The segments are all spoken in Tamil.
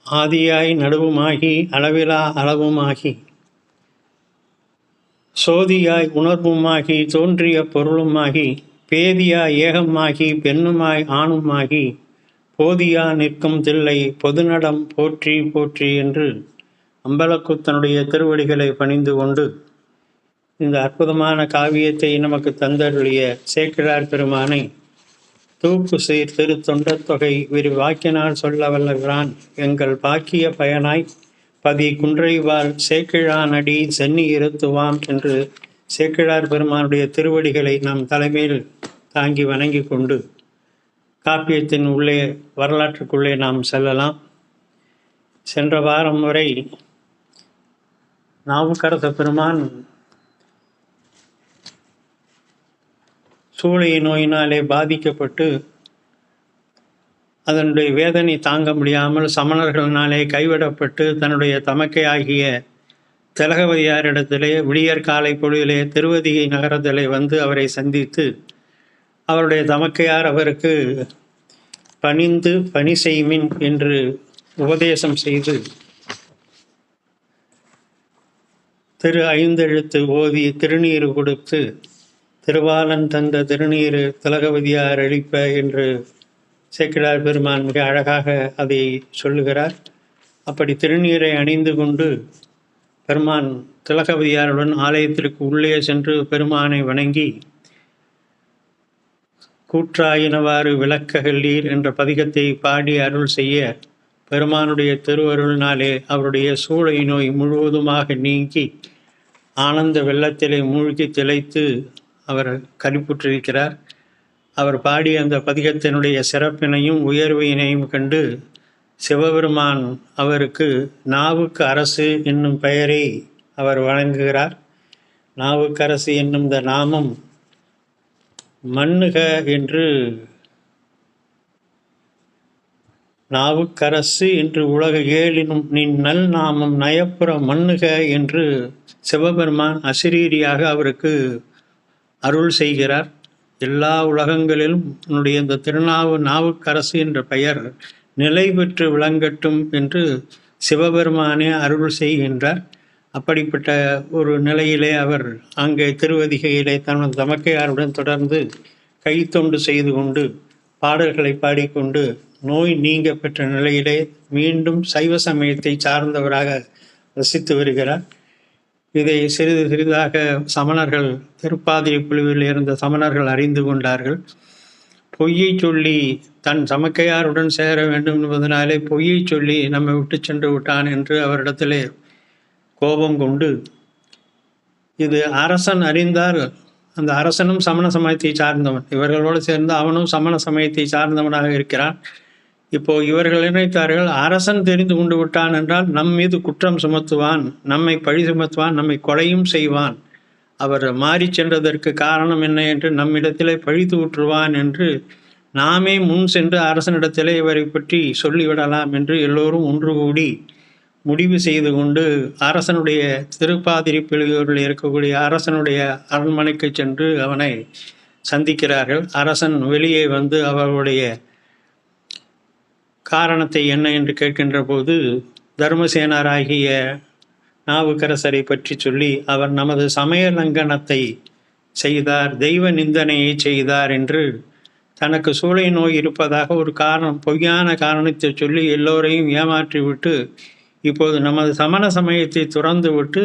ஆதியாய் நடுவுமாகி அளவிலா அளவுமாகி சோதியாய் உணர்வுமாகி தோன்றிய பொருளுமாகி பேதியாய் ஏகமாகி பெண்ணுமாய் ஆணுமாகி போதியா நிற்கும் தில்லை பொதுநடம் போற்றி போற்றி என்று அம்பலக்கூத்தனுடைய திருவடிகளை பணிந்து கொண்டு இந்த அற்புதமான காவியத்தை நமக்கு தந்தருடைய சேக்கிழார் பெருமானை தூக்கு சீர் திரு தொண்டத் தொகை விரிவாக்கினால் சொல்ல வல்லவரான் எங்கள் பாக்கிய பயனாய் பதி குன்றைவாள் சேக்கிழான் அடி சென்னி இருத்துவாம் என்று சேக்கிழார் பெருமானுடைய திருவடிகளை நம் தலைமையில் தாங்கி வணங்கி கொண்டு காப்பியத்தின் உள்ளே வரலாற்றுக்குள்ளே நாம் செல்லலாம். சென்ற வாரம் வரை நாவுக்கரச பெருமான் சூளை நோயினாலே பாதிக்கப்பட்டு அதனுடைய வேதனை தாங்க முடியாமல் சமணர்களினாலே கைவிடப்பட்டு தன்னுடைய தமக்கை ஆகிய திலகவதியாரிடத்திலே விடியற் காலை பொழுதிலே திருவதிகை நகரத்திலே வந்து அவரை சந்தித்து அவருடைய தமக்கையார் அவருக்கு பணிந்து பணி செய்மின் என்று உபதேசம் செய்து திரு ஐந்தெழுத்து ஓதி திருநீர் கொடுத்து திருவாளன் தந்த திருநீர் திலகவதியார் அளிப்ப என்று சேக்கிழார் பெருமான் மிக அழகாக அதை சொல்லுகிறார். அப்படி திருநீரை அணிந்து கொண்டு பெருமான் திலகவதியாருடன் ஆலயத்திற்கு உள்ளே சென்று பெருமானை வணங்கி கூற்றாயினவாறு விளக்ககல்லீர் என்ற பதிகத்தை பாடி அருள் செய்ய பெருமானுடைய திருவருளினாலே அவருடைய சூளை நோய் முழுவதுமாக நீங்கி ஆனந்த வெள்ளத்திலே மூழ்கி திளைத்து அவர் கலிப்புற்றிருக்கிறார். அவர் பாடிய அந்த பதிகத்தினுடைய சிறப்பினையும் உயர்வினையும் கண்டு சிவபெருமான் அவருக்கு நாவுக்கு அரசு என்னும் பெயரை அவர் வழங்குகிறார். நாவுக்கரசு என்னும் இந்த நாமம் மண்ணுக என்று நாவுக்கரசு என்று உலக ஏழினும் நின் நல் நாமம் நயப்புற மண்ணுக என்று சிவபெருமான் அசிரீரியாக அவருக்கு அருள் செய்கிறார். எல்லா உலகங்களிலும் உன்னுடைய இந்த நாவுக்கரசு என்ற பெயர் நிலை பெற்று விளங்கட்டும் என்று சிவபெருமானே அருள் செய்கின்றார். அப்படிப்பட்ட ஒரு நிலையிலே அவர் அங்கே திருவதிகையிலே தனது தமக்கையாருடன் தொடர்ந்து கைத்தொண்டு செய்து கொண்டு பாடல்களை பாடிக்கொண்டு நோய் நீங்க பெற்ற நிலையிலே மீண்டும் சைவ சமயத்தை சார்ந்தவராக ரசித்து வருகிறார். இதை சிறிது சிறிதாக சமணர்கள் திருப்பாதிரி குழுவில் இருந்த சமணர்கள் அறிந்து கொண்டார்கள். பொய்யை சொல்லி தன் சமக்கையாருடன் சேர வேண்டும் என்பதனாலே பொய்யை சொல்லி நம்மை விட்டு சென்று விட்டான் என்று அவரிடத்திலே கோபம் கொண்டு இது அரசன் அறிந்தார். அந்த அரசனும் சமண சமயத்தை சார்ந்தவன், இவர்களோடு சேர்ந்து அவனும் சமண சமயத்தை சார்ந்தவனாக இருக்கிறான். இப்போ இவர்கள் நினைத்தார்கள் அரசன் தெரிந்து கொண்டு விட்டான் என்றால் நம் மீது குற்றம் சுமத்துவான், நம்மை பழி சுமத்துவான், நம்மை கொலையும் செய்வான், அவர் மாறி சென்றதற்கு காரணம் என்ன என்று நம்மிடத்திலே பழித்து ஊற்றுவான் என்று நாமே முன் சென்று அரசனிடத்திலே இவரை பற்றி சொல்லிவிடலாம் என்று எல்லோரும் ஒன்று கூடி முடிவு செய்து கொண்டு அரசனுடைய திருப்பாதிரி பிரிவுகளில் இருக்கக்கூடிய அரசனுடைய அரண்மனைக்கு சென்று அவனை சந்திக்கிறார்கள். அரசன் வெளியே வந்து அவர்களுடைய காரணத்தை என்ன என்று கேட்கின்ற போது தர்மசேனராகிய நாவுக்கரசரை பற்றி சொல்லி அவர் நமது சமய லங்கனத்தை செய்தார், தெய்வ நிந்தனையை செய்தார் என்று தனக்கு சூளை நோய் இருப்பதாக ஒரு பொய்யான காரணத்தை சொல்லி எல்லோரையும் ஏமாற்றிவிட்டு இப்போது நமது சமண சமயத்தை துறந்து விட்டு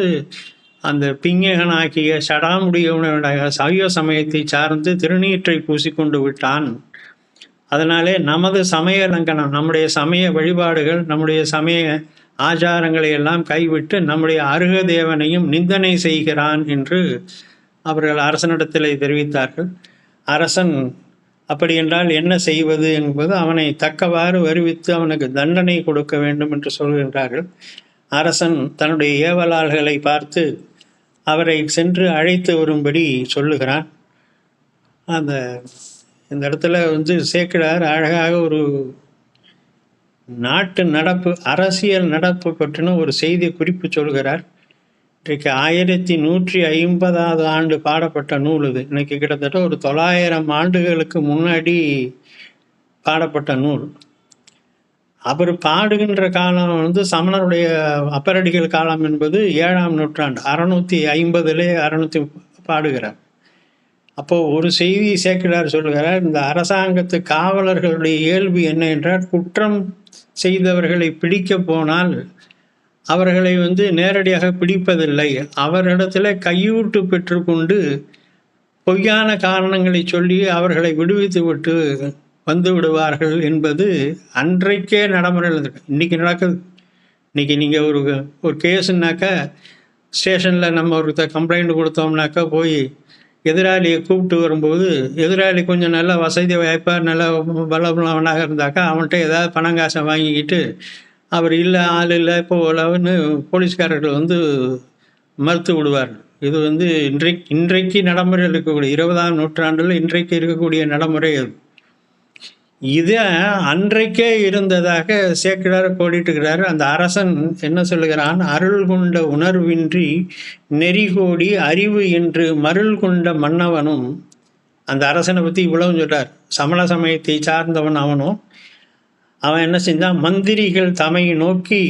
அந்த பிஞகனாகிய சடாமுடியவனுடைய சைவ சமயத்தை சார்ந்து திருநீற்றை பூசிக்கொண்டு விட்டான். அதனாலே நமது சமய லங்கனம், நம்முடைய சமய வழிபாடுகள், நம்முடைய சமய ஆச்சாரங்களை எல்லாம் கைவிட்டு நம்முடைய அருக தேவனையும் நிந்தனை செய்கிறான் என்று அவர்கள் அரசனிடத்திலே தெரிவித்தார்கள். அரசன் அப்படி என்றால் என்ன செய்வது என்பது அவனை தக்கவாறு வருவித்து அவனுக்கு தண்டனை கொடுக்க வேண்டும் என்று சொல்கின்றார்கள். அரசன் தன்னுடைய ஏவலாள்களை பார்த்து அவரை சென்று அழைத்து வரும்படி சொல்லுகிறான். இந்த இடத்துல சேக்கிழார் அழகாக ஒரு நாட்டு நடப்பு, அரசியல் நடப்பு பற்றின ஒரு செய்தி குறிப்பு சொல்கிறார். இன்றைக்கு 1150வது ஆண்டு பாடப்பட்ட நூல் இது. இன்னைக்கு கிட்டத்தட்ட ஒரு 900 ஆண்டுகளுக்கு முன்னாடி பாடப்பட்ட நூல். அவர் பாடுகின்ற காலம் வந்து சமணருடைய அப்பரடிகள் காலம் என்பது 7ஆம் நூற்றாண்டு, 650 பாடுகிறார். அப்போ ஒரு செய்தி சேக்கிழார் சொல்லுகிறார், இந்த அரசாங்கத்து காவலர்களுடைய இயல்பு என்ன என்றால், குற்றம் செய்தவர்களை பிடிக்க போனால் அவர்களை வந்து நேரடியாக பிடிப்பதில்லை, அவரிடத்துல கையூட்டு பெற்றுக்கொண்டு பொய்யான காரணங்களை சொல்லி அவர்களை விடுவித்து விட்டு வந்து விடுவார்கள் என்பது அன்றைக்கே நடைமுறையில் இருந்திருக்கு. இன்னைக்கு நடக்குது. இன்னைக்கு நீங்கள் ஒரு கேஸுன்னாக்கா ஸ்டேஷனில் நம்ம ஒருத்தர் கம்ப்ளைண்ட் கொடுத்தோம்னாக்கா போய் எதிராளியை கூப்பிட்டு வரும்போது, எதிராளி கொஞ்சம் நல்ல வசதி வாய்ப்பாக நல்ல பலபலவனாக இருந்தாக்கா அவன்கிட்ட ஏதாவது பணம் காசை வாங்கிக்கிட்டு அவர் இல்லை, ஆள் இல்லை, போலன்னு போலீஸ்காரர்கள் வந்து மறுத்து விடுவார்கள். இது வந்து இன்றைக்கு நடைமுறையில் இருக்கக்கூடிய 20ஆம் நூற்றாண்டில் இன்றைக்கு இருக்கக்கூடிய நடைமுறை அது. இதை அன்றைக்கே இருந்ததாக சேக்கிழார் கோடிட்டுக்கிறார். அந்த அரசன் என்ன சொல்லுகிறான், அருள் கொண்ட உணர்வின்றி நெறிகோடி அறிவு என்று மருள் கொண்ட மன்னவனும். அந்த அரசனை பற்றி இவ்வளவு சொல்றார். சமண சமயத்தை சார்ந்தவன் அவனும். அவன் என்ன செஞ்சான், மந்திரிகள் தமை நோக்கி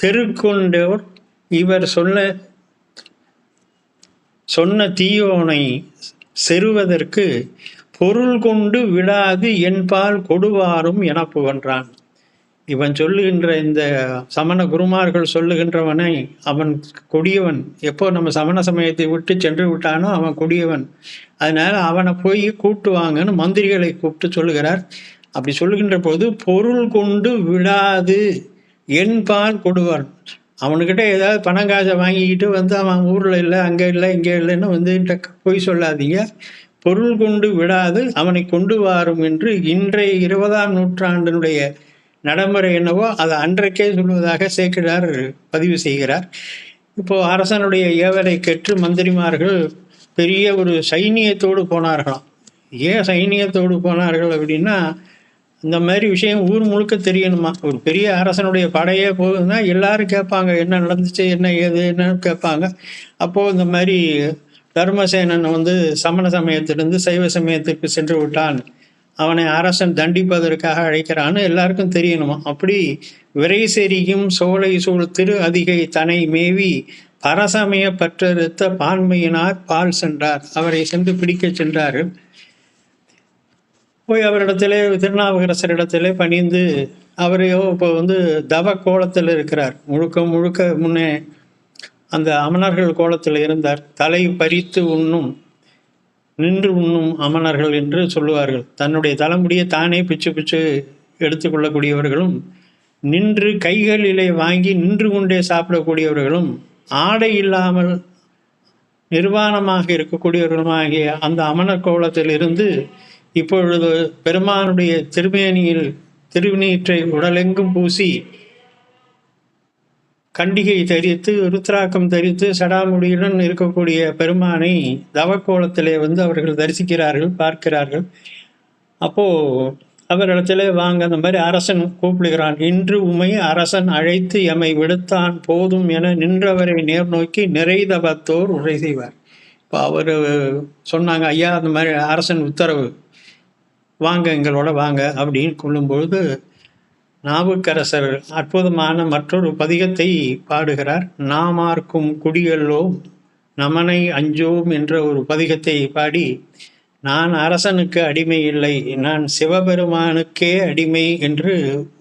தெருக்கொண்டோர் இவர் சொன்ன தீயோனை செருவதற்கு பொருள் கொண்டு விடாது என்பால் கொடுவாரும் என புகன்றான். இவன் சொல்லுகின்ற இந்த சமண குருமார்கள் சொல்லுகின்றவனை அவன் கொடியவன். எப்போ நம்ம சமண சமயத்தை விட்டு சென்று விட்டானோ அவன் கொடியவன். அதனால அவனை போய் கூட்டுவாங்கன்னு மந்திரிகளை கூப்பிட்டு சொல்லுகிறார். அப்படி சொல்லுகின்ற போது பொருள் கொண்டு விடாது என்பால் கொடுவான். அவனுக்கிட்ட ஏதாவது பணம் காசை வாங்கிக்கிட்டு வந்து அவன் ஊரில் இல்லை, அங்கே இல்லை, இங்கே இல்லைன்னு வந்து போய் சொல்லாதீங்க, பொருள் கொண்டு விடாது அவனை கொண்டு வாரும் என்று இன்றைய 20ஆம் நூற்றாண்டினுடைய நடைமுறை என்னவோ அதை அன்றைக்கே சொல்வதாக சேக்கிழார் பதிவு செய்கிறார். இப்போ அரசனுடைய ஏவலை கேட்டு மந்திரிமார்கள் பெரிய ஒரு சைனியத்தோடு போனார்களாம். ஏன் சைனியத்தோடு போனார்கள் அப்படின்னா, இந்த மாதிரி விஷயம் ஊர் முழுக்க தெரியணுமா. ஒரு பெரிய அரசனுடைய படையே போகுதுன்னா எல்லாரும் கேட்பாங்க, என்ன நடந்துச்சு, என்ன ஏது என்னன்னு கேட்பாங்க. அப்போது இந்த மாதிரி தர்மசேனன் வந்து சமண சமயத்திலிருந்து சைவ சமயத்திற்கு சென்று விட்டான், அவனை அரசன் தண்டிப்பதற்காக அழைக்கிறான்னு எல்லாருக்கும் தெரியணுமா. அப்படி விரை செரியும் சோலை சூழ் திரு அதிகை தனை மேவி பரசமய பற்றறுத்த பான்மையினார் பால் சென்றார். அவரை சென்று பிடிக்க சென்றார்கள். போய் அவரிடத்திலே திருநாவுக்கரசரிடத்திலே பணிந்து அவரையோ இப்போ வந்து தவ கோலத்தில் இருக்கிறார். முழுக்க முன்னே அந்த அமணர்கள் கோலத்தில் இருந்தார். தலை பறித்து உண்ணும், நின்று உண்ணும் அமணர்கள் என்று சொல்லுவார்கள். தன்னுடைய தலைமுடியை தானே பிச்சு எடுத்துக்கொள்ளக்கூடியவர்களும், நின்று கைகளிலே வாங்கி நின்று கொண்டே சாப்பிடக்கூடியவர்களும், ஆடை இல்லாமல் நிர்வாணமாக இருக்கக்கூடியவர்களுமாகிய அந்த அமணர் கோலத்தில் இருந்து இப்பொழுது பெருமானுடைய திருமேனியில் திருநீற்றை உடலெங்கும் பூசி கண்டிகை தரித்து ருத்ராக்கம் தரித்து சடாமுடியுடன் இருக்கக்கூடிய பெருமானை தவக்கோலத்திலே வந்து அவர்கள் தரிசிக்கிறார்கள், பார்க்கிறார்கள். அப்போ அவரிடத்திலே வாங்க, அந்த மாதிரி அரசன் கூப்பிடுகிறான். இன்று உமை அரசன் அழைத்து எமை விடுத்தான் போதும் என நின்றவரை நேர் நோக்கி நிறைதவத்தோர் உரை செய்வார். இப்போ அவர் சொன்னாங்க, ஐயா அந்த மாதிரி அரசன் உத்தரவு, வாங்க எங்களோட வாங்க அப்படின்னு கொள்ளும்பொழுது நாவுக்கரசர் அற்புதமான மற்றொரு பதிகத்தை பாடுகிறார். நாமார்க்கும் குடியல்லோம் நமனை அஞ்சோம் என்ற ஒரு பதிகத்தை பாடி, நான் அரசனுக்கு அடிமை இல்லை, நான் சிவபெருமானுக்கே அடிமை என்று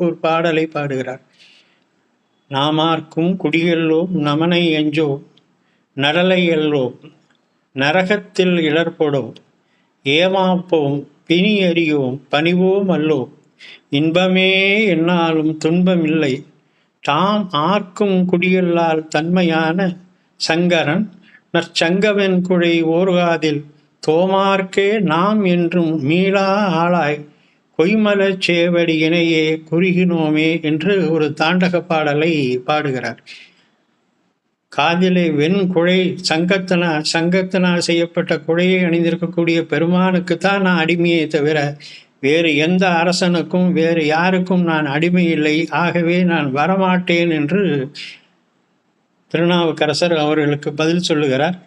ஒரு பாடலை பாடுகிறார். நாமார்க்கும் குடியல்லோம் நமனை அஞ்சோம் நடலை எல்லோம் நரகத்தில் இழற்போடும் ஏமாப்போம் பிணி அறியோம் பணிவோம் அல்லோம் இன்பமே என்னாலும் துன்பமில்லை தாம் ஆர்க்கும் குடியல்லால் தன்மையான சங்கரன் நற்சங்கவன் குழை ஓர்காதில் தோமார்க்கே நாம் என்றும் மீளா ஆளாய் கொய்மலச் சேவடி இணையே குறுகினோமே என்று ஒரு தாண்டக பாடலை பாடுகிறார். காதிலே வெண் குழை சங்கத்தினால் செய்யப்பட்ட குழையை அணிந்திருக்கக்கூடிய பெருமானுக்குத்தான் நான் அடிமையை தவிர வேறு எந்த அரசனுக்கும் வேறு யாருக்கும் நான் அடிமை இல்லை, ஆகவே நான் வரமாட்டேன் என்று திருநாவுக்கரசர் அவர்களுக்கு பதில் சொல்லுகிறார்.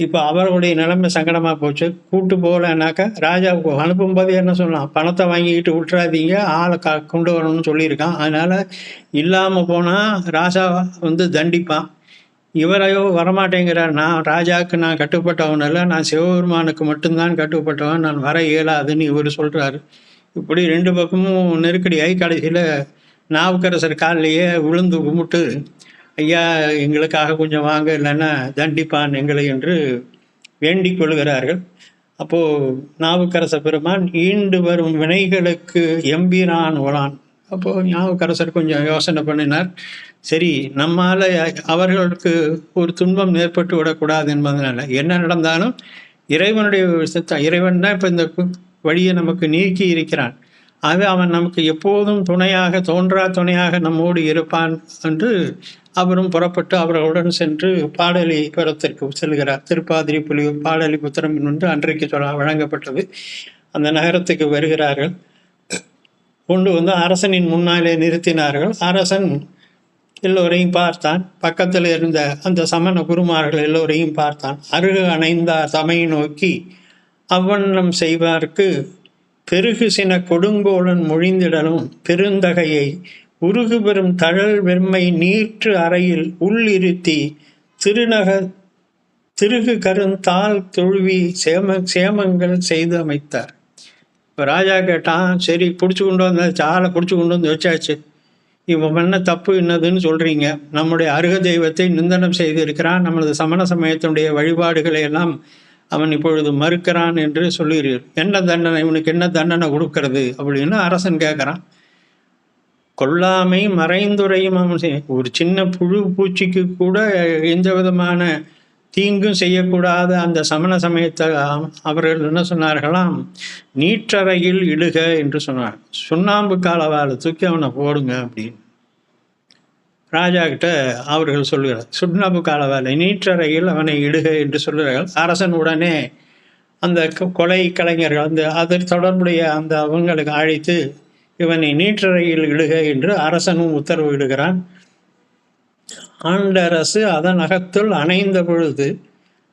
இப்போ அவர்களுடைய நிலைமை சங்கடமாக போச்சு. கூட்டு போகலன்னாக்கா ராஜாவுக்கு அனுப்பும்போது என்ன சொல்லலாம், பணத்தை வாங்கிக்கிட்டு விட்டுறாதீங்க, ஆளை கொண்டு வரணும்னு சொல்லியிருக்கான். அதனால் இல்லாமல் போனால் ராஜா தண்டிப்பான். இவரையோ வரமாட்டேங்கிறார். நான் ராஜாவுக்கு நான் கட்டுப்பட்டவன் இல்லை, நான் சிவபெருமானுக்கு மட்டும்தான் கட்டுப்பட்டவன், நான் வர இயலாதுன்னு இவர் சொல்கிறாரு. இப்படி 2 பக்கமும் நெருக்கடியாகி கடைசியில் நாவுக்கரசர் காலிலேயே விழுந்து கும்பிட்டு, ஐயா எங்களுக்காக கொஞ்சம் வாங்க, இல்லைன்னா தண்டிப்பான் எங்களை என்று வேண்டிக் கொள்கிறார்கள். அப்போது நாவுக்கரச பெருமான் ஈண்டு வரும் வினைகளுக்கு எம்பிரான் உளான். அப்போது நாவுக்கரசர் கொஞ்சம் யோசனை பண்ணினார். சரி, நம்மால் அவர்களுக்கு ஒரு துன்பம் ஏற்பட்டு விடக்கூடாது என்பதனால என்ன நடந்தாலும் இறைவனுடைய இறைவன் தான் இப்போ இந்த வழியை நமக்கு நீக்கி இருக்கிறான். அது அவன் நமக்கு எப்போதும் துணையாக, தோன்றா துணையாக நம்மோடு இருப்பான் என்று அவரும் புறப்பட்டு அவர்களுடன் சென்று பாடலிபுரத்திற்கு செல்கிறார். திருப்பாதிரி புலியூர் பாடலிபுத்திரம் என்று அன்றைக்கு வழங்கப்பட்டது. அந்த நகரத்துக்கு வருகிறார்கள். கொண்டு அரசனின் முன்னாலே நிறுத்தினார்கள். அரசன் எல்லோரையும் பார்த்தான். பக்கத்தில் இருந்த அந்த சமண குருமார்கள் எல்லோரையும் பார்த்தான். அருகு அணைந்தார் தமை நோக்கி அவ்வண்ணம் செய்வார்க்கு பெருகு சின கொடுங்கோலன் மொழிந்திடலும் பெருந்தகையை உருகு பெறும் தழல் வெம்மை நீற்று அறையில் உள்ளிருத்தி திருகு கருந்தால் தொழுவி சேமங்கள் செய்து அமைத்தார். இப்போ ராஜா கேட்டான், சரி பிடிச்சி கொண்டு வந்த சாலை பிடிச்சி கொண்டு வந்து வச்சாச்சு, இவன் பண்ண தப்பு என்னதுன்னு சொல்கிறீங்க? நம்முடைய அருக தெய்வத்தை நிந்தனம் செய்திருக்கிறான், நமது சமண சமயத்தினுடைய வழிபாடுகளை எல்லாம் அவன் இப்பொழுது மறுக்கிறான் என்று சொல்லுகிறீர். என்ன தண்டனை, இவனுக்கு என்ன தண்டனை கொடுக்கறது அப்படின்னு அரசன் கேட்குறான். கொல்லாமை மறைந்துரையும் அவன் ஒரு சின்ன புழு பூச்சிக்கு கூட எந்த விதமான தீங்கும் செய்யக்கூடாத அந்த சமண சமயத்தை அவர்கள் என்ன சொன்னார்களாம், நீற்றறையில் இடுக என்று சொன்னார். சுண்ணாம்பு காலவால் தூக்கி அவனை போடுங்க அப்படின்னு ராஜா கிட்ட அவர்கள் சொல்லுகிறார். சுண்ணாம்பு காலவாலை நீற்றறையில் அவனை இடுக என்று சொல்லுகிறார்கள். அரசன் உடனே அந்த கொலை கலைஞர்கள் அதற்கு தொடர்புடைய அவங்களுக்கு அழைத்து இவனை நீற்றறையில் இடுக என்று அரசனும் உத்தரவு இடுகிறான். ஆண்டரசு அதன் அகத்துள் அணைந்த பொழுது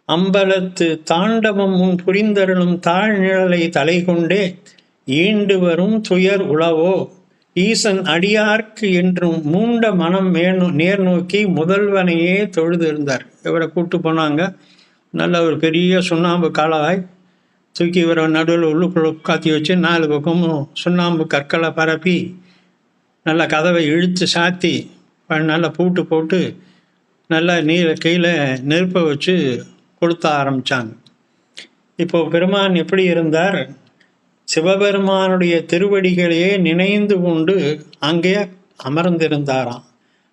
அம்பலத்து தாண்டவம் முன் புரிந்தருளும் தாழ்நிழலை தலை கொண்டே ஈண்டு வரும் துயர் உளவோ ஈசன் அடியார்க்கு என்றும் மூண்ட மனம் நேர் நோக்கி முதல்வனையே தொழுது இருந்தார். இவரை கூப்பிட்டு போனாங்க. நல்ல ஒரு பெரிய சுண்ணாம்பு காலவாய் தூக்கி இவரை நடுவில் உள்ளுக்குள்ள காத்தி வச்சு 4 பக்கமும் சுண்ணாம்பு கற்களை பரப்பி நல்லா கதவை இழுத்து சாத்தி நல்லா பூட்டு போட்டு நல்லா கீழே நெருப்பை வச்சு கொளுத்த ஆரம்பித்தாங்க. இப்போது பெருமான் எப்படி இருந்தார்? சிவபெருமானுடைய திருவடிகளையே நினைந்து கொண்டு அங்கே அமர்ந்திருந்தாராம்.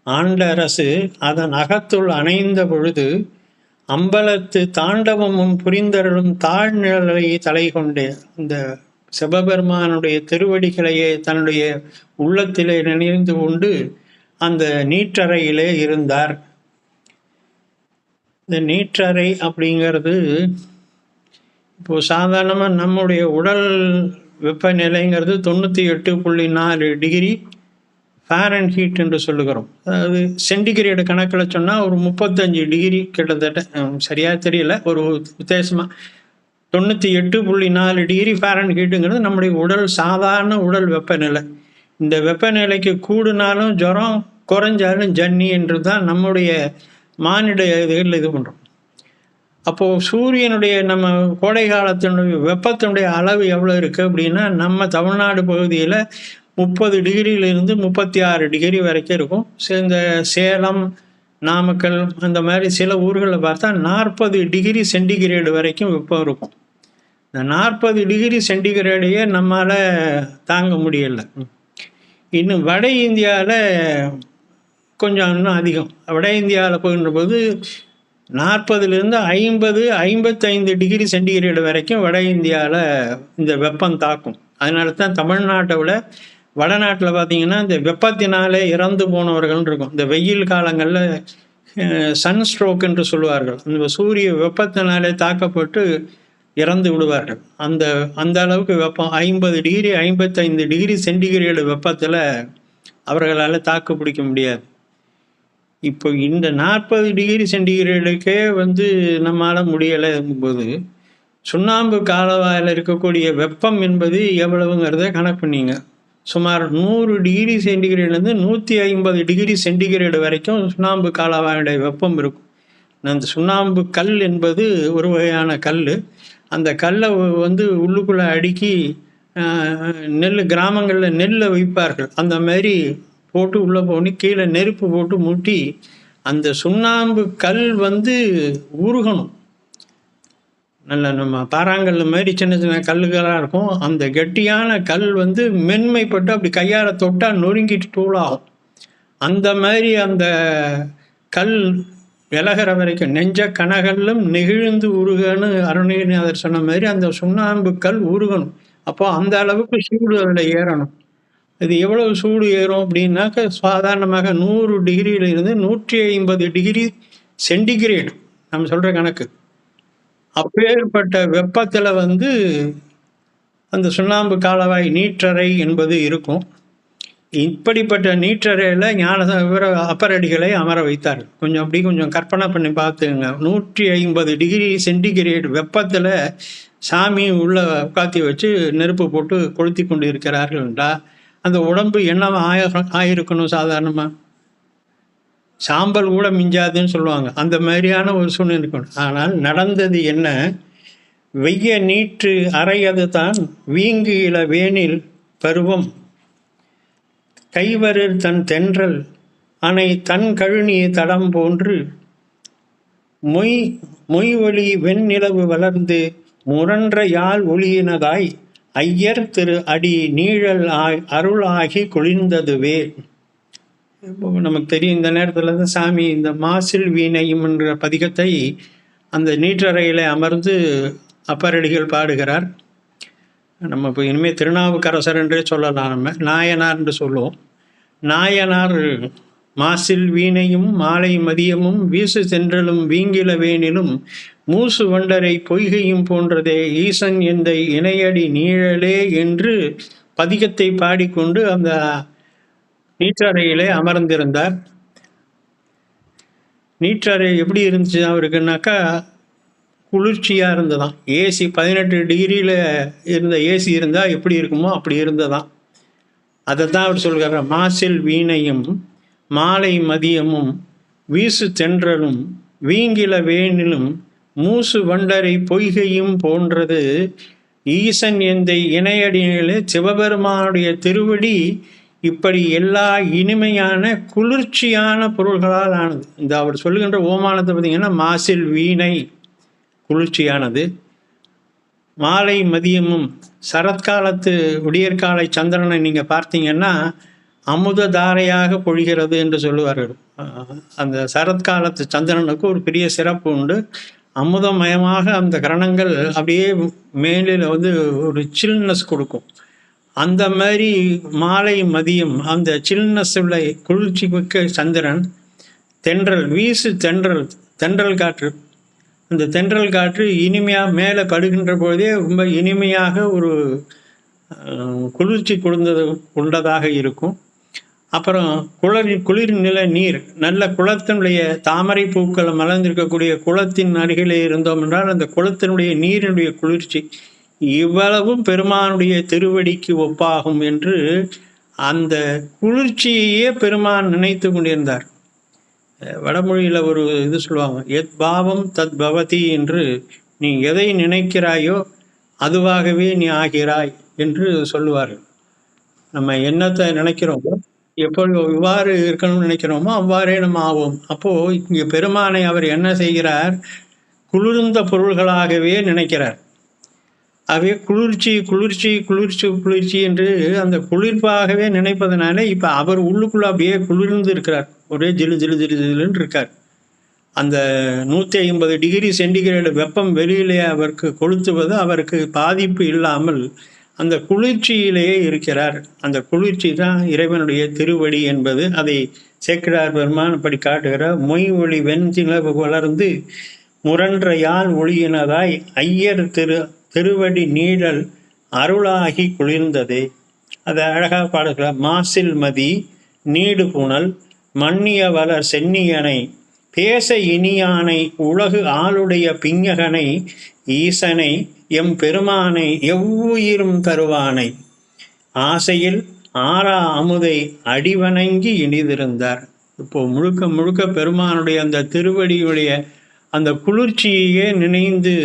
ஆண்டரசு அதன் அகத்துள் அணைந்த பொழுது அம்பலத்து தாண்டவமும் புரிந்தருளும் தாழ்நிழலை தலை கொண்டே இந்த சிவபெருமானுடைய திருவடிகளையே தன்னுடைய உள்ளத்திலே நினைந்து கொண்டு அந்த நீற்றறையிலே இருந்தார். இந்த நீற்றறை அப்படிங்கிறது இப்போது சாதாரணமாக நம்முடைய உடல் வெப்பநிலைங்கிறது 98.4 டிகிரி ஃபாரன்ஹீட் என்று சொல்லுகிறோம். அதாவது சென்டிகிரேடு கணக்கில் சொன்னால் ஒரு 35 டிகிரி கிட்டத்தட்ட, சரியாக தெரியல, ஒரு வித்தியாசமாக 98.4 டிகிரி ஃபாரன்ஹீட்டுங்கிறது நம்முடைய உடல் சாதாரண உடல் வெப்பநிலை. இந்த வெப்பநிலைக்கு கூடுனாலும் ஜுரம், குறைஞ்சாலும் ஜன்னி என்று தான் நம்முடைய மானிட இதுகளில் இது பண்ணுறோம். அப்போது சூரியனுடைய நம்ம கோடை காலத்தினுடைய வெப்பத்தினுடைய அளவு எவ்வளோ இருக்குது அப்படின்னா, நம்ம தமிழ்நாடு பகுதியில் 30 டிகிரியிலிருந்து 36 டிகிரி வரைக்கும் இருக்கும். இந்த சேலம், நாமக்கல் அந்த மாதிரி சில ஊர்களில் பார்த்தா 40 டிகிரி சென்டிகிரேடு வரைக்கும் வெப்பம் இருக்கும். இந்த 40 டிகிரி சென்டிகிரேடையே நம்மளால் தாங்க முடியலை. இன்னும் வட இந்தியாவில் கொஞ்சம் இன்னும் அதிகம். வட இந்தியாவில் போகும்போது 40லேருந்து 50-55 டிகிரி சென்டிகிரேடு வரைக்கும் வட இந்தியாவில் இந்த வெப்பம் தாக்கும். அதனால தான் தமிழ்நாட்டை விட வடநாட்டில் பார்த்திங்கன்னா இந்த வெப்பத்தினாலே இறந்து போனவர்கள் இருக்கும். இந்த வெயில் காலங்களில் சன்ஸ்ட்ரோக் என்று சொல்லுவார்கள். அந்த சூரிய வெப்பத்தினாலே தாக்கப்பட்டு இறந்து விடுவார்கள். அந்த அளவுக்கு வெப்பம் 50 டிகிரி 55 டிகிரி சென்டிகிரேடு வெப்பத்தில் அவர்களால் தாக்கு பிடிக்க முடியாது. இப்போ இந்த 40 டிகிரி சென்டிகிரேடுக்கே வந்து நம்மளால முடியலைங்கும்போது, சுண்ணாம்பு காலவாயில இருக்கக்கூடிய வெப்பம் என்பது எவ்வளவுங்கிறத கணக்கு பண்ணீங்க. சுமார் 100 டிகிரி சென்டிகிரேட்லேருந்து 150 டிகிரி சென்டிகிரேடு வரைக்கும் சுண்ணாம்பு காலவாயுடைய வெப்பம் இருக்கும். அந்த சுண்ணாம்பு கல் என்பது ஒரு வகையான கல். அந்த கல்லை வந்து உள்ளுக்குள்ளே அடுக்கி நெல் கிராமங்களில் நெல்லை வைப்பார்கள். அந்த மாதிரி போட்டு உள்ளே போனி கீழே நெருப்பு போட்டு மூட்டி அந்த சுண்ணாம்பு கல் வந்து உருகணும். நல்ல நம்ம பாறாங்கல் மாதிரி சின்ன சின்ன கல்லுகளாக இருக்கும். அந்த கெட்டியான கல் வந்து மென்மைப்பட்டு அப்படி கையால் தொட்டால் நொறுங்கிட்டு தூளாகும். அந்த மாதிரி அந்த கல் விலகிற வரைக்கும் நெஞ்ச கனகல்லும் நெகிழ்ந்து உருகன்னு அருணகிரிநாதர் சொன்ன மாதிரி அந்த சுண்ணாம்பு கல் உருகணும். அப்போ அந்த அளவுக்கு சூடு அதில் ஏறணும். இது எவ்வளவு சூடு ஏறும் அப்படின்னாக்க சாதாரணமாக 100 டிகிரியிலிருந்து 150 டிகிரி சென்டிகிரேடு நம்ம சொல்கிற கணக்கு. அப்பேற்பட்ட வெப்பத்தில் வந்து அந்த சுண்ணாம்பு காலவாய் நீற்றறை என்பது இருக்கும். இப்படிப்பட்ட நீற்றறையில் ஞானசம்பந்தர் அப்பரடிகளை அமர வைத்தார். கொஞ்சம் கற்பனை பண்ணி பார்த்துங்க. 150 டிகிரி சென்டிகிரேடு வெப்பத்தில் சாமி உள்ள உட்காத்தி வச்சு நெருப்பு போட்டு கொளுத்தி கொண்டு இருக்கிறார்கள் என்றால் அந்த உடம்பு என்னவா ஆயிருக்கணும்? சாதாரணமாக சாம்பல் கூட மிஞ்சாதுன்னு சொல்லுவாங்க. அந்த மாதிரியான ஒரு சூழ்நிலை இருக்கணும். ஆனால் நடந்தது என்ன? வெய்ய நீற்று அறையது தான் வீங்கு இள வேனில் பருவம் கைவரில் தன் தென்றல் அணை தன் கழுனி தடம் போன்று மொய்வொலி வெண்ணிலவு வளர்ந்து முரன்ற யாழ் ஒளியினதாய் ஐயர் திரு அடி நீழல் அருளாகி குளிர்ந்ததுவே. இப்போ நமக்கு தெரியும், இந்த நேரத்தில் தான் சாமி இந்த மாசில் வீணையும் என்ற பதிகத்தை அந்த நீற்றறையில் அமர்ந்து அப்பரடிகள் பாடுகிறார். நம்ம இப்போ இனிமேல் திருநாவுக்கரசர் என்றே சொல்லலாம். நம்ம நாயனார் என்று சொல்லுவோம். நாயனார் மாசில் வீணையும் மாலை மதியமும் வீசு தென்றலும் வீங்கில வேனிலும் மூசு வண்டரை பொய்கையும் போன்றதே ஈசன் எந்த இணையடி நீழலே என்று பதிகத்தை பாடிக்கொண்டு அந்த நீற்றறையிலே அமர்ந்திருந்தார். நீற்றறை எப்படி இருந்துச்சு அவருக்குனாக்கா, குளிர்ச்சியாக இருந்ததான். ஏசி 18 டிகிரியில் இருந்த ஏசி இருந்தால் எப்படி இருக்குமோ அப்படி இருந்ததான். அதை தான் அவர் சொல்கிறார். மாசில் வீணையும் மாலை மதியமும் வீசு தென்றலும் வீங்கில வேனிலும் மூசு வண்டரை பொய்கையும் போன்றது ஈசன் எந்தை இணையடிகளே சிவபெருமானுடைய திருவடி இப்படி எல்லா இனிமையான குளிர்ச்சியான பொருள்களால் ஆனது. இந்த அவர் சொல்லுகின்ற ஓமானத்தை பார்த்தீங்கன்னா, மாசில் வீணை குளிர்ச்சியானது, மாலை மதியமும் சரத்காலத்து விடியற்காலை சந்திரனை நீங்கள் பார்த்தீங்கன்னா அமுத தாரையாக பொழிகிறது என்று சொல்லுவார்கள். அந்த சரத்காலத்து சந்திரனுக்கு ஒரு பெரிய சிறப்பு உண்டு. அமுதமயமாக அந்த கிரணங்கள் அப்படியே மேலில் வந்து ஒரு சில்னஸ் கொடுக்கும். அந்த மாதிரி மாலை மதியம் அந்த சில்னஸ் உள்ள குளிர்ச்சி மிக்க சந்திரன், தென்றல் வீசு தென்றல் காற்று, அந்த தென்றல் காற்று இனிமையாக மேலே படுகின்ற பொழுதே ரொம்ப இனிமையாக ஒரு குளிர்ச்சி கொண்டதாக இருக்கும். அப்புறம் குளிர் நில நீர், நல்ல குளத்தினுடைய தாமரை பூக்கள் மலர்ந்திருக்கக்கூடிய குளத்தின் அருகிலே இருந்தோம் என்றால் அந்த குளத்தினுடைய நீரினுடைய குளிர்ச்சி இவ்வளவும் பெருமானுடைய திருவடிக்கு ஒப்பாகும் என்று அந்த குளிர்ச்சியையே பெருமான் நினைத்து கொண்டிருந்தார். வடமொழியில் ஒரு இது சொல்லுவாங்க, எத் பாவம் தத் பவதி என்று. நீ எதை நினைக்கிறாயோ அதுவாகவே நீ ஆகிறாய் என்று சொல்லுவார்கள். நம்ம என்னத்தை நினைக்கிறோமோ, எப்பொழுது இவ்வாறு இருக்கணும்னு நினைக்கிறோமோ அவ்வாறே நம்ம ஆவோம். அப்போது இங்கே பெருமானை அவர் என்ன செய்கிறார்? குளிர்ந்த பொருள்களாகவே நினைக்கிறார். ஆகவே குளிர்ச்சி குளிர்ச்சி குளிர்ச்சி குளிர்ச்சி என்று அந்த குளிர்ப்பாகவே நினைப்பதனால இப்போ அவர் உள்ளுக்குள்ளே அப்படியே குளிர்ந்து இருக்கிறார். ஒரே ஜிலு ஜிலு ஜிலு ஜிலுன்னு இருக்கார். அந்த 150 டிகிரி சென்டிகிரேடு வெப்பம் வெளியிலே அவருக்கு கொளுத்துவது அவருக்கு பாதிப்பு இல்லாமல் அந்த குளிர்ச்சியிலேயே இருக்கிறார். அந்த குளிர்ச்சி தான் இறைவனுடைய திருவடி என்பது. அதை சேக்கிழார் பெருமான் அப்படி காட்டுகிறார். மொய் ஒளி வெண்திலவு வளர்ந்து முரன்ற யாழ் ஒளியினதாய் ஐயர் திருவடி நீழல் அருளாகி குளிர்ந்ததே. அதை அழகாக பாடுகிறார். மாசில் மதி நீடு புனல் மன்னிய வளர் சென்னியனை பேச இனியானை உலகு ஆளுடைய பிஞகனை ஈசனை எம் பெருமானை எவ்வுயிரும் தருவானை ஆசையில் ஆறா அமுதை அடிவணங்கி இனிதிருந்தார். இப்போ முழுக்க முழுக்க பெருமானுடைய அந்த திருவடியுடைய அந்த குளிர்ச்சியையே நினைந்து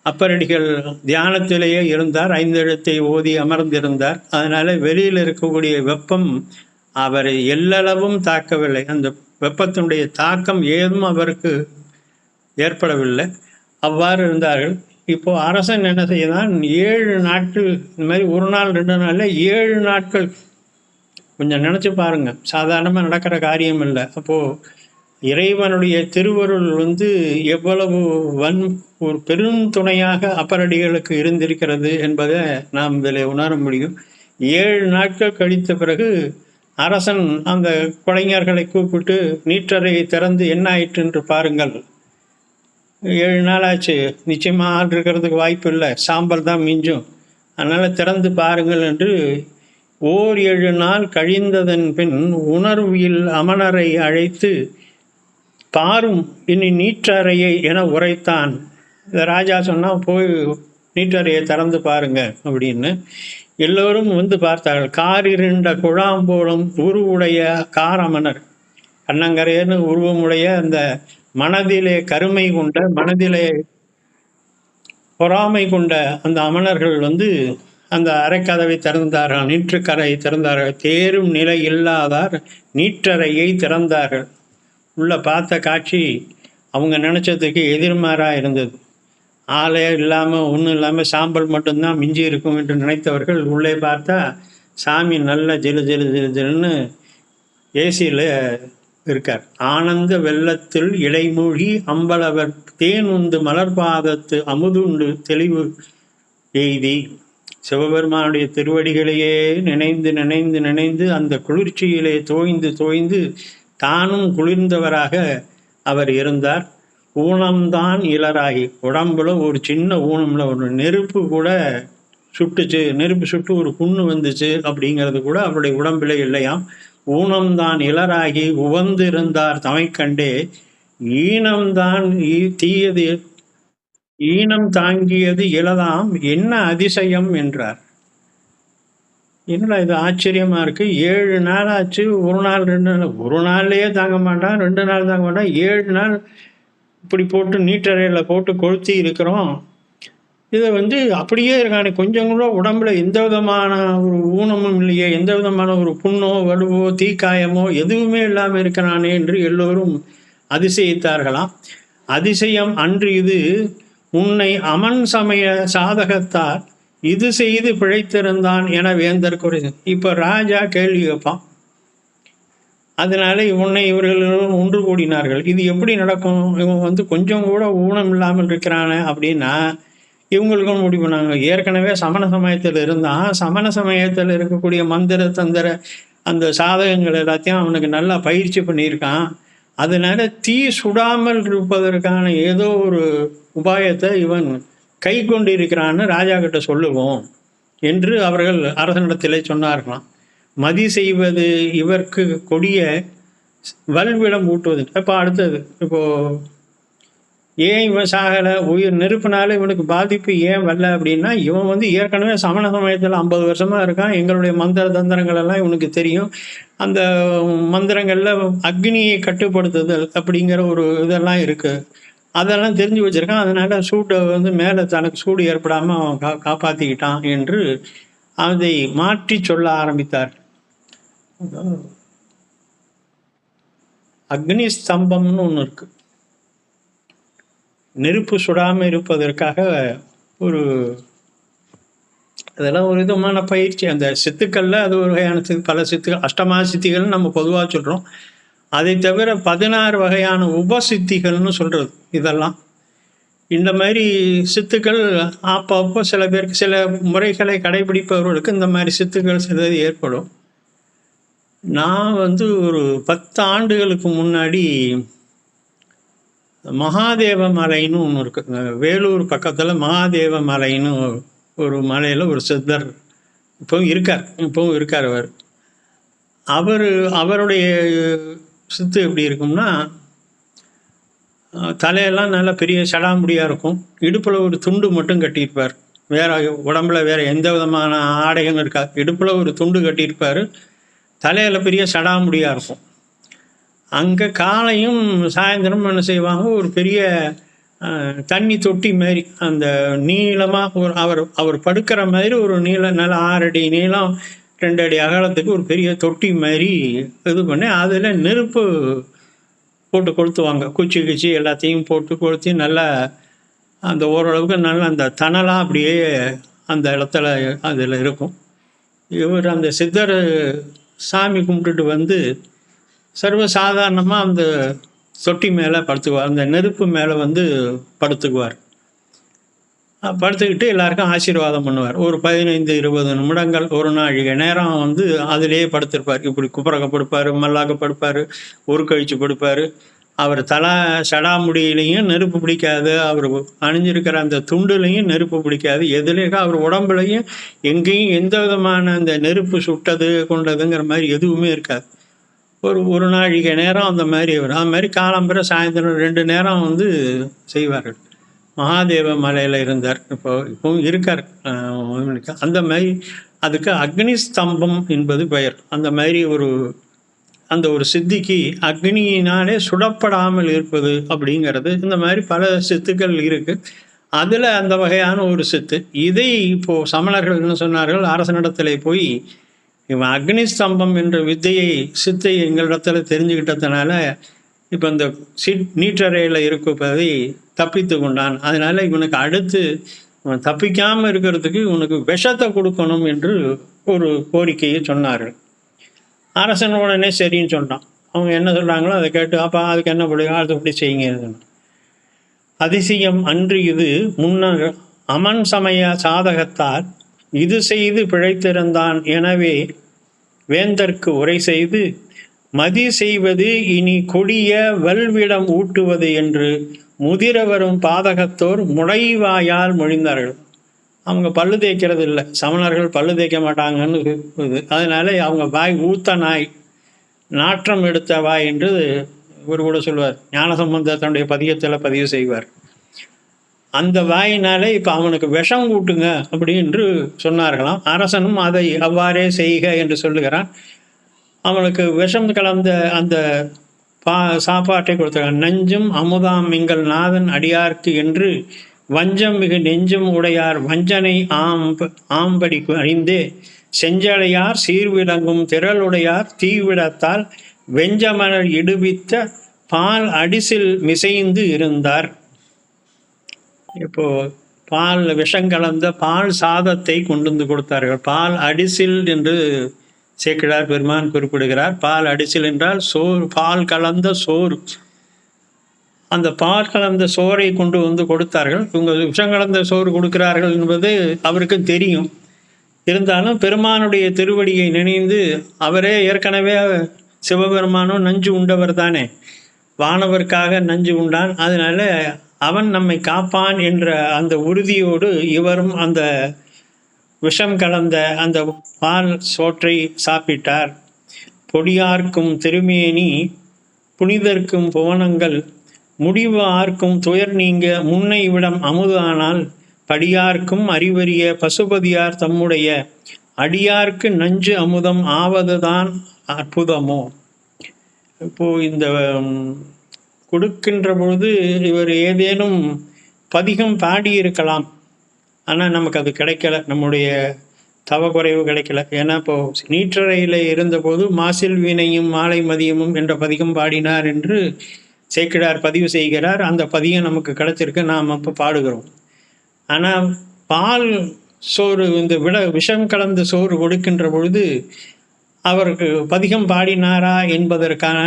அப்பரடிகள் தியானத்திலேயே இருந்தார். ஐந்தெழுத்தை ஓதி அமர்ந்திருந்தார். அதனால வெளியில் இருக்கக்கூடிய வெப்பம் அவரை எல்லளவும் தாக்கவில்லை. அந்த வெப்பத்தினுடைய தாக்கம் ஏதும் அவருக்கு ஏற்படவில்லை. அவ்வாறு இருந்தார்கள். இப்போ அரசன் என்ன செய்யதான் 7 நாட்கள், இந்த மாதிரி ஒரு நாள் 2 நாளில் 7 நாட்கள், கொஞ்சம் நினச்சி பாருங்க, சாதாரணமாக நடக்கிற காரியம் இல்லை. அப்போது இறைவனுடைய திருவருள் எவ்வளவு ஒரு பெருந்துணையாக அப்பரடிகளுக்கு இருந்திருக்கிறது என்பதை நாம் இதில் உணர முடியும். 7 நாட்கள் கழித்த பிறகு அரசன் அந்த கொலைஞர்களை கூப்பிட்டு நீற்றறையை திறந்து என்ன ஆயிற்று என்று பாருங்கள், 7 நாள் ஆச்சு, நிச்சயமாக ஆள் இருக்கிறதுக்கு வாய்ப்பு இல்லை, சாம்பல் தான் மிஞ்சும், அதனால் திறந்து பாருங்கள் என்று 7 நாள் கழிந்ததன் பின் உணர்வில் அமணரை அழைத்து பாரும் இனி நீற்றறையை என உரைத்தான். ராஜா சொன்னால் போய் நீற்றறையை திறந்து பாருங்க அப்படின்னு. எல்லோரும் பார்த்தார்கள். காரிருண்ட குழாம்போலும் உருவுடைய காரமணர், கண்ணங்கரையர்னு உருவமுடைய அந்த மனதிலே கருமை கொண்ட, மனதிலே பொறாமை கொண்ட அந்த அமணர்கள் அந்த அரைக்கதவை திறந்தார்கள், நீற்றுக்கரை திறந்தார்கள். தேரும் நிலை இல்லாதார் நீற்றறையை திறந்தார்கள். உள்ள பார்த்த காட்சி அவங்க நினச்சதுக்கு எதிர்மாறாக இருந்தது. ஆளே இல்லாமல் ஒன்றும் இல்லாமல் சாம்பல் மட்டும்தான் மிஞ்சி இருக்கும் என்று நினைத்தவர்கள் உள்ளே பார்த்தா சாமி நல்ல ஜெலு ஜெலு ஜெலு ஜெலுன்னு ஏசியில் இருக்கார். ஆனந்த வெள்ளத்தில் இடைமூழ்கி அம்பலவர் தேன் உந்து மலர்பாதத்து அமுதுண்டு தெளிவு எய்தி. சிவபெருமானுடைய திருவடிகளையே நினைந்து நினைந்து நினைந்து அந்த குளிர்ச்சியிலே தோய்ந்து தோய்ந்து தானும் குளிர்ந்தவராக அவர் இருந்தார். ஊனம்தான் இலராகி, உடம்புல ஒரு சின்ன ஊனம்ல ஒரு நெருப்பு கூட சுட்டுச்சு, நெருப்பு சுட்டு ஒரு புண்ணு வந்துச்சு அப்படிங்கிறது கூட அவருடைய உடம்பில் இல்லையாம். ஊனம்தான் இலராகி உவந்திருந்தார் தமைக்கண்டே ஈனம்தான் தீயது ஈனம் தாங்கியது இளதாம் என்ன அதிசயம் என்றார். என்னடா இது ஆச்சரியமா இருக்கு, 7 நாள் ஆச்சு, ஒரு நாள் 2 நாள், ஒரு நாள்லயே தாங்க மாட்டான், 2 நாள் தாங்க மாட்டான், 7 நாள் இப்படி போட்டு நீட்டறையில் போட்டு கொளுத்தி இருக்கிறோம். இதை அப்படியே இருக்கானே, கொஞ்சம் கூட உடம்புல எந்த விதமான ஒரு ஊனமும் இல்லையே, எந்த விதமான ஒரு புண்ணோ வலுவோ தீக்காயமோ எதுவுமே இல்லாமல் இருக்கிறானே என்று எல்லோரும் அதிசயித்தார்களாம். அதிசயம் அன்று இது உன்னை அமன் சமய சாதகத்தார் இது செய்து பிழைத்திருந்தான் என வேந்தர் குறை. இப்போ ராஜா கேள்வி வைப்பான். அதனால இவர்கள் ஒன்று கூடினார்கள். இது எப்படி நடக்கும், இவன் கொஞ்சம் கூட ஊனம் இல்லாமல் இருக்கிறானே அப்படின்னா இவங்களுக்கும் முடிவு பண்ணாங்க. ஏற்கனவே சமண சமயத்தில் இருந்தான், சமண சமயத்தில் இருக்கக்கூடிய மந்திர தந்திர அந்த சாதகங்கள் எல்லாத்தையும் அவனுக்கு நல்லா பயிற்சி பண்ணியிருக்கான். அதனால தீ சுடாமல் இருப்பதற்கான ஏதோ ஒரு உபாயத்தை இவன் கை கொண்டு இருக்கிறான்னு ராஜா கிட்ட சொல்லுவோம் என்று அவர்கள் அரசனிடத்திலே சொன்னார்களாம். மதி செய்வது இவர்க்கு கொடிய வல்விடம் ஊட்டுவது. இப்போ அடுத்தது, இப்போது ஏன் இவன் சாகலை, உயிர் நெருப்புனால இவனுக்கு பாதிப்பு ஏன் வரல அப்படின்னா, இவன் ஏற்கனவே சமண சமயத்தில் 50 வருஷமாக இருக்கான். எங்களுடைய மந்திர தந்திரங்கள் எல்லாம் இவனுக்கு தெரியும். அந்த மந்திரங்களில் அக்னியை கட்டுப்படுத்துதல் அப்படிங்கிற ஒரு இதெல்லாம் இருக்குது, அதெல்லாம் தெரிஞ்சு வச்சுருக்கான். அதனால் சூட்டை மேலே தனக்கு சூடு ஏற்படாமல் அவன் காப்பாற்றிக்கிட்டான் என்று அதை மாற்றி சொல்ல ஆரம்பித்தார். அக்னி ஸ்தம்பம்னு ஒன்று இருக்குது. நெருப்பு சுடாமல் இருப்பதற்காக அதெல்லாம் ஒரு விதமான பயிற்சி. அந்த சித்துக்களில் அது ஒரு வகையான பல சித்துக்கள், அஷ்டமா சித்திகள்னு நம்ம பொதுவாக சொல்கிறோம். அதை தவிர 16 வகையான உபசித்திகள்னு சொல்கிறது. இதெல்லாம் இந்த மாதிரி சித்துக்கள் அப்பப்போ சில பேருக்கு சில முறைகளை கடைபிடிப்பவர்களுக்கு இந்த மாதிரி சித்துக்கள் சிலது ஏற்படும். நான் ஒரு 10 ஆண்டுகளுக்கு முன்னாடி மகாதேவ மலைன்னு ஒன்று இருக்குது. வேலூர் பக்கத்தில் மகாதேவ மலைன்னு ஒரு மலையில் ஒரு சித்தர் இப்போவும் இருக்கார் அவர். அவருடைய சித்து எப்படி இருக்கும்னா, தலையெல்லாம் நல்லா பெரிய சடாமுடியாக இருக்கும். இடுப்பில் ஒரு துண்டு மட்டும் கட்டியிருப்பார். வேற உடம்புல வேற எந்த விதமான ஆடைகளும் இருக்காது. இடுப்பில் ஒரு துண்டு கட்டியிருப்பார். தலையில் பெரிய சடாமுடியாக இருக்கும். அங்கே காலையும் சாயந்தரம் என்ன செய்வாங்க, ஒரு பெரிய தண்ணி தொட்டி மாதிரி அந்த நீளமாக அவர் படுக்கிற மாதிரி ஒரு நீளம், நல்ல 6 அடி நீளம் 2 அடி அகலத்துக்கு ஒரு பெரிய தொட்டி மாதிரி இது பண்ணி அதில் நெருப்பு போட்டு கொளுத்துவாங்க. குச்சி கிச்சி எல்லாத்தையும் போட்டு கொளுத்தி நல்லா அந்த ஓரளவுக்கு நல்லா அந்த தணலாக அப்படியே அந்த இடத்துல அதில் இருக்கும். இவர் அந்த சித்தர் சாமி கும்பிட்டுட்டு வந்து சர்வசாதாரணமாக அந்த தொட்டி மேலே படுத்துக்குவார். அந்த நெருப்பு மேலே வந்து படுத்துக்குவார். படுத்துக்கிட்டு எல்லாருக்கும் ஆசீர்வாதம் பண்ணுவார். ஒரு 15-20 நிமிடங்கள், ஒரு நாழிகை நேரம் வந்து அதிலேயே படுத்திருப்பார். இப்படி குப்புறக்க படுப்பார், மல்லாக்க படுப்பார், ஒரு கழிச்சு படுப்பார். அவர் சடாமுடியிலையும் நெருப்பு பிடிக்காது, அவர் அணிஞ்சிருக்கிற அந்த துண்டுலையும் நெருப்பு பிடிக்காது, எதுலேயும் அவர் உடம்புலையும் எங்கேயும் எந்த விதமான அந்த நெருப்பு சுட்டது கொண்டதுங்கிற மாதிரி எதுவுமே இருக்காது. ஒரு நாழிகை நேரம் அந்த மாதிரி வரும். அது மாதிரி காலம்பரை சாயந்தரம் 2 நேரம் வந்து செய்வார்கள். மகாதேவ மலையில் இருந்தார், இப்போவும் இருக்கார். அந்த மாதிரி அதுக்கு அக்னி ஸ்தம்பம் என்பது பெயர். அந்த மாதிரி அந்த ஒரு சித்திக்கு அக்னியினாலே சுடப்படாமல் இருப்பது அப்படிங்கிறது. இந்த மாதிரி பல சித்துக்கள் இருக்குது. அதில் அந்த வகையான ஒரு சித்து. இதை இப்போது சமணர்கள் என்ன சொன்னார்கள், அரசனிடத்தில் போய் இவன் அக்னி ஸ்தம்பம் என்ற சித்தை எங்களிடத்தில் தெரிஞ்சுக்கிட்டதுனால இப்போ இந்த நீற்றறையில் இருப்பதை தப்பித்து கொண்டான். அதனால் இவனுக்கு அடுத்து இவன் தப்பிக்காமல் இருக்கிறதுக்கு இவனுக்கு விஷத்தை கொடுக்கணும் என்று ஒரு கோரிக்கையை சொன்னார்கள். அரசன் உடனே சரின்னு சொன்னான். அவங்க என்ன சொல்கிறாங்களோ அதை கேட்டு, அப்போ அதுக்கு என்ன பிடிக்கும், அதுபடி செய்யுங்க. அதிசயம் அன்று இது முன்னர் அமன் சமய சாதகத்தால் இது செய்து பிழைத்திருந்தான். எனவே வேந்தற்கு உரை செய்து மதி செய்வது இனி கொடிய வல்விடம் ஊட்டுவது என்று முதிர வரும் பாதகத்தோர் முளைவாயால் மொழிந்தார்கள். அவங்க பல்லு தேய்க்கிறது இல்லை, சமணர்கள் பல்லு தேய்க்க மாட்டாங்கன்னு இது. அதனால அவங்க வாய் ஊத்த நாய், நாற்றம் எடுத்த வாய் என்று இவர் கூட சொல்வார். ஞானசம்பந்தர் தன்னுடைய பதிகத்தில் பதிவு செய்வார். அந்த வாயினாலே இப்போ அவனுக்கு விஷம் கூட்டுங்க அப்படி என்று சொன்னார்களாம். அரசனும் அதை அவ்வாறே செய்க என்று சொல்லுகிறான். அவனுக்கு விஷம் கலந்த அந்த சாப்பாட்டை கொடுத்தாங்க. நஞ்சும் அமுதாம் எங்கள் நாதன் அடியார்க்கு என்று வஞ்சம் மிகு நெஞ்சும் உடையார் வஞ்சனை ஆம்படி அறிந்தே செஞ்சலையார் சீர்விளங்கும் திரளுடையார் தீவிடத்தால் வெஞ்சமணல் இடுவித்த பால் அடிசில் மிசைந்து இருந்தார். இப்போ பால் விஷம் கலந்த பால் சாதத்தை கொண்டு வந்து கொடுத்தார்கள். பால் அடிசில் என்று சேக்கிழார் பெருமான் குறிப்பிடுகிறார். பால் அடிசில் என்றால் சோறு, பால் கலந்த சோறு. அந்த பால் கலந்த சோறை கொண்டு வந்து கொடுத்தார்கள். இவங்க விஷம் கலந்த சோறு கொடுக்கிறார்கள் என்பது அவருக்கு தெரியும். இருந்தாலும் பெருமானுடைய திருவடியை நினைந்து, அவரே ஏற்கனவே சிவபெருமானும் நஞ்சு உண்டவர் தானே, வானவருக்காக நஞ்சு உண்டான், அதனால அவன் நம்மை காப்பான் என்ற அந்த உறுதியோடு இவரும் அந்த விஷம் கலந்த அந்த பால் சோற்றை சாப்பிட்டார். பொடியார்க்கும் திருமேனி புனிதர்க்கும் புவனங்கள் முடிவு ஆர்க்கும் துயர் நீங்க முன்னை விடம் அமுது ஆனால் படியார்க்கும் அறிவறிய பசுபதியார் தம்முடைய அடியார்க்கு நஞ்சு அமுதம் ஆவதுதான் அற்புதமோ. இப்போது இந்த கொடுக்கின்ற பொழுது இவர் ஏதேனும் பதிகம் பாடியிருக்கலாம், ஆனால் நமக்கு அது கிடைக்கல, நம்முடைய தவக்குறைவு கிடைக்கல. ஏன்னா இப்போது நீற்றறையில் இருந்தபோது மாசில் வீணையும் மாலை மதியமும் என்ற பதிகம் பாடினார் என்று சேக்கிழார் பதிவு செய்கிறார். அந்த பதிகம் நமக்கு கிடைச்சிருக்கு, நாம் அப்போ பாடுகிறோம். ஆனால் பால் சோறு, இந்த விஷம் கலந்த சோறு கொடுக்கின்ற பொழுது அவருக்கு பதிகம் பாடினாரா என்பதற்கான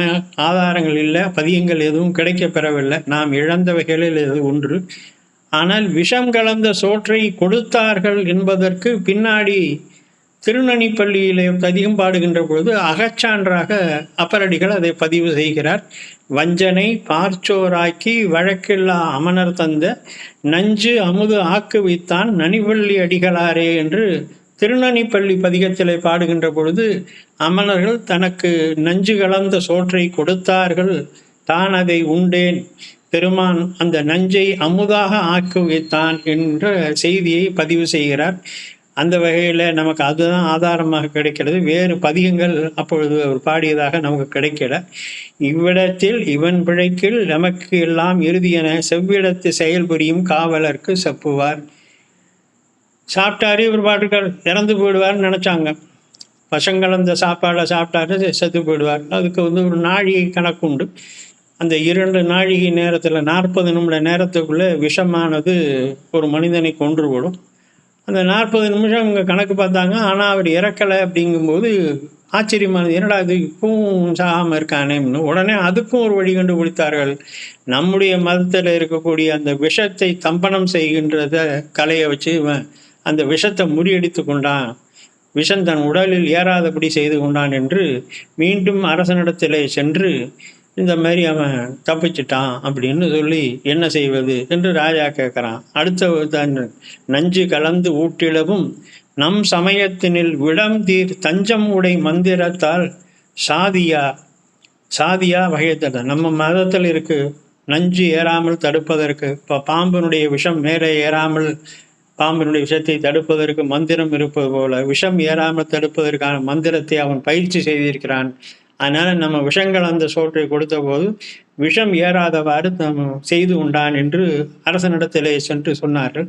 ஆதாரங்கள் இல்லை, பதிகங்கள் எதுவும் கிடைக்க பெறவில்லை. நாம் இழந்தவைகளில் இது ஒன்று. ஆனால் விஷம் கலந்த சோற்றை கொடுத்தார்கள் என்பதற்கு பின்னாடி திருநனிப்பள்ளியிலே பதிகம் பாடுகின்ற பொழுது அகச்சான்றாக அப்பரடிகள் அதை பதிவு செய்கிறார். வஞ்சனை பார்ச்சோராக்கி வழக்கில்லா அமனர் தந்த நஞ்சு அமுது ஆக்குவித்தான் நனிவள்ளி அடிகளாரே என்று திருநனிப்பள்ளி பதிகத்திலே பாடுகின்ற பொழுது, அமணர்கள் தனக்கு நஞ்சு கலந்த சோற்றை கொடுத்தார்கள், தான் அதை உண்டேன், பெருமான் அந்த நஞ்சை அமுதாக ஆக்கி வைத்தான் என்ற செய்தியை பதிவு செய்கிறார். அந்த வகையில் நமக்கு அதுதான் ஆதாரமாக கிடைக்கிறது. வேறு பதிகங்கள் அப்பொழுது அவர் பாடியதாக நமக்கு கிடைக்கல. இவ்விடத்தில் இவன் பிழைக்கில் நமக்கு எல்லாம் இறுதியென செவ்விடத்து செயல்புரியும் காவலர்க்கு செப்புவார். சாப்பிட்டாரு, இவர் பாட்டுக்கார் இறந்து போயிடுவார்னு நினச்சாங்க. விஷம் அந்த சாப்பாடை சாப்பிட்டாரு, செத்து போயிடுவார். அதுக்கு ஒரு நாழிகை கணக்கு உண்டு. அந்த 2 நாழிகை நேரத்தில் 40 நிமிட நேரத்துக்குள்ளே விஷமானது ஒரு மனிதனை கொன்று விடும். அந்த 40 நிமிஷம் இவங்க கணக்கு பார்த்தாங்க. ஆனால் அவர் இறக்கலை. அப்படிங்கும்போது ஆச்சரியமானது, என்னடா இது இப்பவும் சாகாமல் இருக்கானேன்னு. உடனே அதுக்கும் ஒரு வழி கண்டுபிடித்தார்கள். நம்முடைய மதத்தில் இருக்கக்கூடிய அந்த விஷத்தை தம்பனம் செய்கின்றத கலையை வச்சு அந்த விஷத்தை முறியடித்து கொண்டான், விஷம் தன் உடலில் ஏறாதபடி செய்து கொண்டான் என்று மீண்டும் அரசனிடத்திலே சென்று இந்த மாதிரி அவன் தப்பிச்சிட்டான் அப்படின்னு சொல்லி என்ன செய்வது என்று ராஜா கேட்குறான். அடுத்த நஞ்சு கலந்து ஊட்டிடவும் நம் சமயத்தினில் விடம் தீர் தஞ்சம் உடை மந்திரத்தால் சாதியா வகையத்தை நம்ம மதத்தில் இருக்கு. நஞ்சு ஏறாமல் தடுப்பதற்கு, இப்போ பாம்பினுடைய விஷம் மேலே ஏறாமல் பாம்பினுடைய விஷத்தை தடுப்பதற்கு மந்திரம் இருப்பது போல விஷம் ஏறாமல் தடுப்பதற்கான மந்திரத்தை அவன் பயிற்சி செய்திருக்கிறான். அதனால நம்ம விஷங்கள் அந்த சோற்றை கொடுத்த போது விஷம் ஏறாதவாறு செய்து உண்டான் என்று அரசனிடத்திலே சென்று சொன்னார்கள்.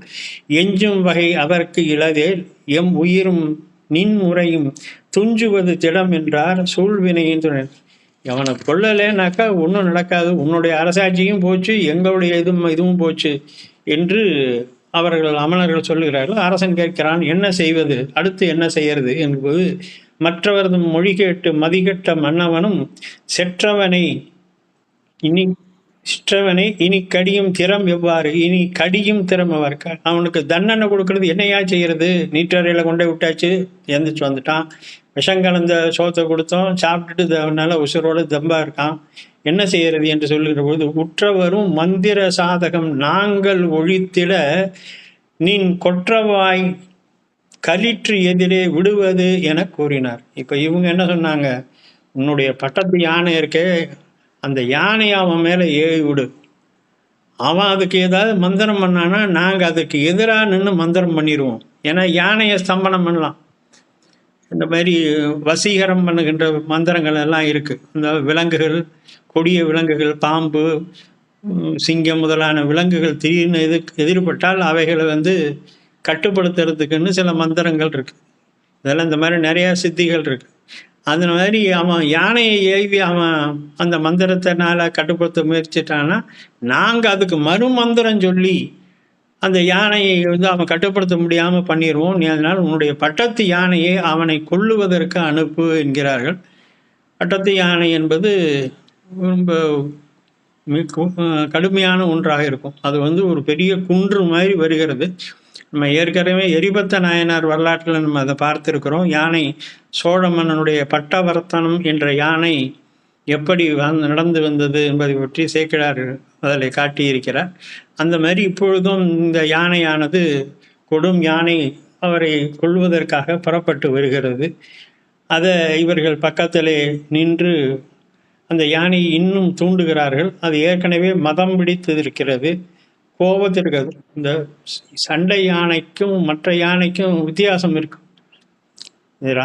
எஞ்சும் வகை அவருக்கு இளதேல் எம் உயிரும் நின் முறையும் துஞ்சுவது திடம் என்றார் சூழ்வினையின் துணை. அவனை கொள்ளலேனாக்கா ஒன்றும் நடக்காது, உன்னுடைய அரசாட்சியும் போச்சு, எங்களுடைய இதுவும் போச்சு என்று அவர்கள் அமணர்கள் சொல்லுகிறார்கள். அரசன் கேட்கிறான், என்ன செய்வது, அடுத்து என்ன செய்யறது என்பது. மற்றவரது மொழி கேட்டு மதிகட்ட மன்னவனும் செற்றவனை இனி கடியும் திறம் எவ்வாறு, இனி கடியும் திறம் அவர் அவனுக்கு தண்டனை கொடுக்கறது என்னையா செய்யறது, நீற்றறையில் கொண்டே விட்டாச்சு, எந்திரிச்சு வந்துட்டான், விஷம் கலந்த சோத்தை கொடுத்தோம், சாப்பிட்டுட்டு அவனால உசுரோடு தம்பா இருக்கான், என்ன செய்யறது என்று சொல்லுகிற பொழுது, உற்றவரும் மந்திர சாதகம் நாங்கள் ஒழித்திட நின் கொற்றவாய் களிற்று எதிரே விடுவது என கூறினார். இப்போ இவங்க என்ன சொன்னாங்க, உன்னுடைய பட்டத்து யானை இருக்கே, அந்த யானையை அவன் மேலே ஏறி விடு, அவன் அதுக்கு ஏதாவது மந்திரம் பண்ணானா நாங்கள் அதுக்கு எதிராக நின்று மந்திரம் பண்ணிடுவோம். ஏன்னா யானையை ஸ்தம்பனம் பண்ணலாம். இந்த மாதிரி வசீகரம் பண்ணுகின்ற மந்திரங்கள் எல்லாம் இருக்குது. இந்த விலங்குகள், கொடிய விலங்குகள், பாம்பு, சிங்கம் முதலான விலங்குகள் திடீர்னு எதிர்பட்டால் அவைகளை கட்டுப்படுத்துறதுக்குன்னு சில மந்திரங்கள் இருக்கு. இதெல்லாம் இந்த மாதிரி நிறையா சித்திகள் இருக்கு. அந்த மாதிரி அவன் யானையை ஏவி அவன் அந்த மந்திரத்தினால கட்டுப்படுத்த முயற்சிட்டான்னா நாங்கள் அதுக்கு மறுமந்திரம் சொல்லி அந்த யானையை அவன் கட்டுப்படுத்த முடியாமல் பண்ணிடுவோம். நீ அதனால் உன்னுடைய பட்டத்து யானையை அவனை கொல்லுவதற்கு அனுப்பு என்கிறார்கள். பட்டத்து யானை என்பது ரொம்ப கடுமையான ஒன்றாக இருக்கும். அது ஒரு பெரிய குன்று மாதிரி வருகிறது. நம்ம ஏற்கனவே எரிபத்த நாயனார் வரலாற்றில் நம்ம அதை பார்த்துருக்கிறோம். யானை, சோழ மன்னனுடைய பட்டவர்த்தனம் என்ற யானை எப்படி நடந்து வந்தது என்பதை பற்றி சேக்கிழார் அதில் காட்டியிருக்கிறார். அந்த மாதிரி இப்பொழுதும் இந்த யானையானது, கொடும் யானை அவரை கொள்வதற்காக புறப்பட்டு வருகிறது. அதை இவர்கள் பக்கத்திலே நின்று அந்த யானையை இன்னும் தூண்டுகிறார்கள். அது ஏற்கனவே மதம் பிடித்திருக்கிறது, கோபத்திற்கு. இந்த சண்டை யானைக்கும் மற்ற யானைக்கும் வித்தியாசம் இருக்கும்.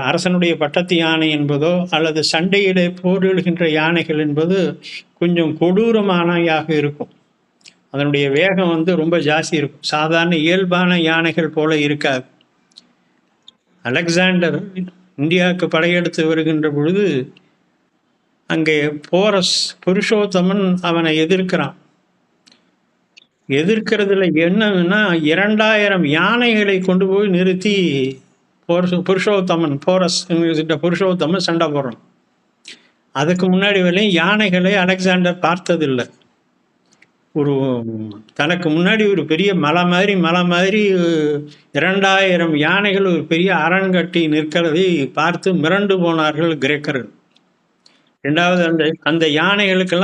அரசனுடைய பட்டத்து யானை என்பதோ அல்லது சண்டையிட போரிடுகின்ற யானைகள் என்பது கொஞ்சம் கொடூரமானையாக இருக்கும். அதனுடைய வேகம் ரொம்ப ஜாஸ்தி இருக்கும். சாதாரண இயல்பான யானைகள் போல இருக்காது. அலெக்சாண்டர் இந்தியாவுக்கு படையெடுத்து வருகின்ற பொழுது அங்கே போரஸ் புருஷோத்தமன் அவனை எதிர்க்கிறான். எதிர்க்கிறதுல என்னன்னா 2000 யானைகளை கொண்டு போய் நிறுத்தி புருஷோத்தமன் சண்டை போடுறான். அதுக்கு முன்னாடி வரையும் யானைகளை அலெக்சாண்டர் பார்த்ததில்லை. தனக்கு முன்னாடி ஒரு பெரிய மலை மாதிரி 2000 யானைகள் ஒரு பெரிய அரண் கட்டி நிற்கிறதை பார்த்து மிரண்டு போனார்கள் கிரேக்கர்கள். ரெண்டாவது அந்த யானைகளுக்கெல்லாம்